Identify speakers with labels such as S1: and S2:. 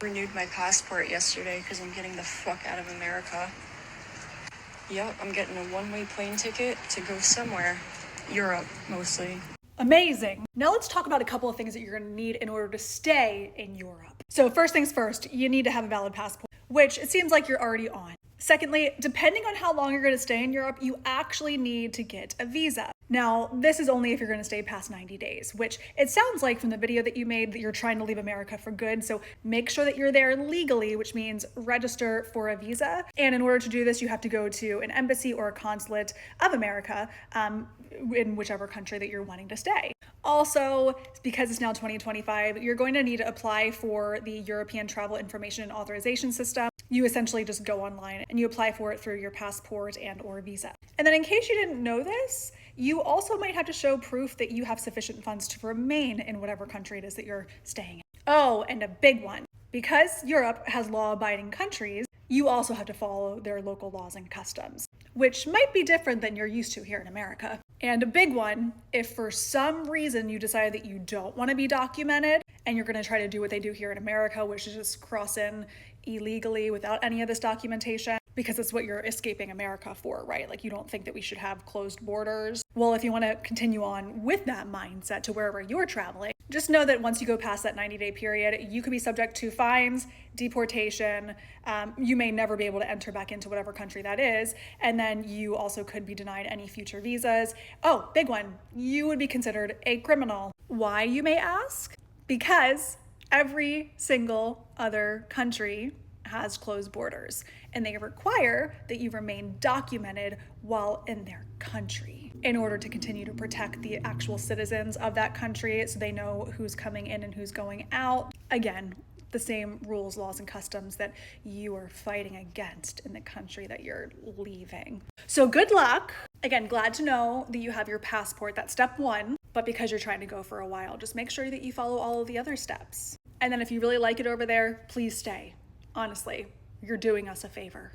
S1: Renewed my passport yesterday because I'm getting the fuck out of America. Yep, I'm getting a one-way plane ticket to go somewhere. Europe, mostly.
S2: Amazing. Now let's talk about a couple of things that you're going to need in order to stay in Europe. So first things first, you need to have a valid passport, which it seems like you're already on. Secondly, depending on how long you're going to stay in Europe, you actually need to get a visa. Now, this is only if you're going to stay past 90 days, which it sounds like from the video that you made that you're trying to leave America for good. So make sure that you're there legally, which means register for a visa. And in order to do this, you have to go to an embassy or a consulate of America in whichever country that you're wanting to stay. Also, because it's now 2025, you're going to need to apply for the European Travel Information and Authorization System. You essentially just go online and you apply for it through your passport and or visa. And then in case you didn't know this, you also might have to show proof that you have sufficient funds to remain in whatever country it is that you're staying in. Oh, and a big one. Because Europe has law-abiding countries, you also have to follow their local laws and customs, which might be different than you're used to here in America. And a big one, if for some reason you decide that you don't want to be documented and you're going to try to do what they do here in America, which is just cross in illegally without any of this documentation, because it's what you're escaping America for, right? Like you don't think that we should have closed borders. Well, if you want to continue on with that mindset to wherever you're traveling, just know that once you go past that 90-day period, you could be subject to fines, deportation. You may never be able to enter back into whatever country that is. And then you also could be denied any future visas. Oh, big one. You would be considered a criminal. Why, you may ask? Because every single other country has closed borders, and they require that you remain documented while in their country in order to continue to protect the actual citizens of that country so they know who's coming in and who's going out. Again, the same rules, laws, and customs that you are fighting against in the country that you're leaving. So good luck. Again, glad to know that you have your passport. That's step one. But because you're trying to go for a while, just make sure that you follow all of the other steps. And then if you really like it over there, please stay. Honestly, you're doing us a favor.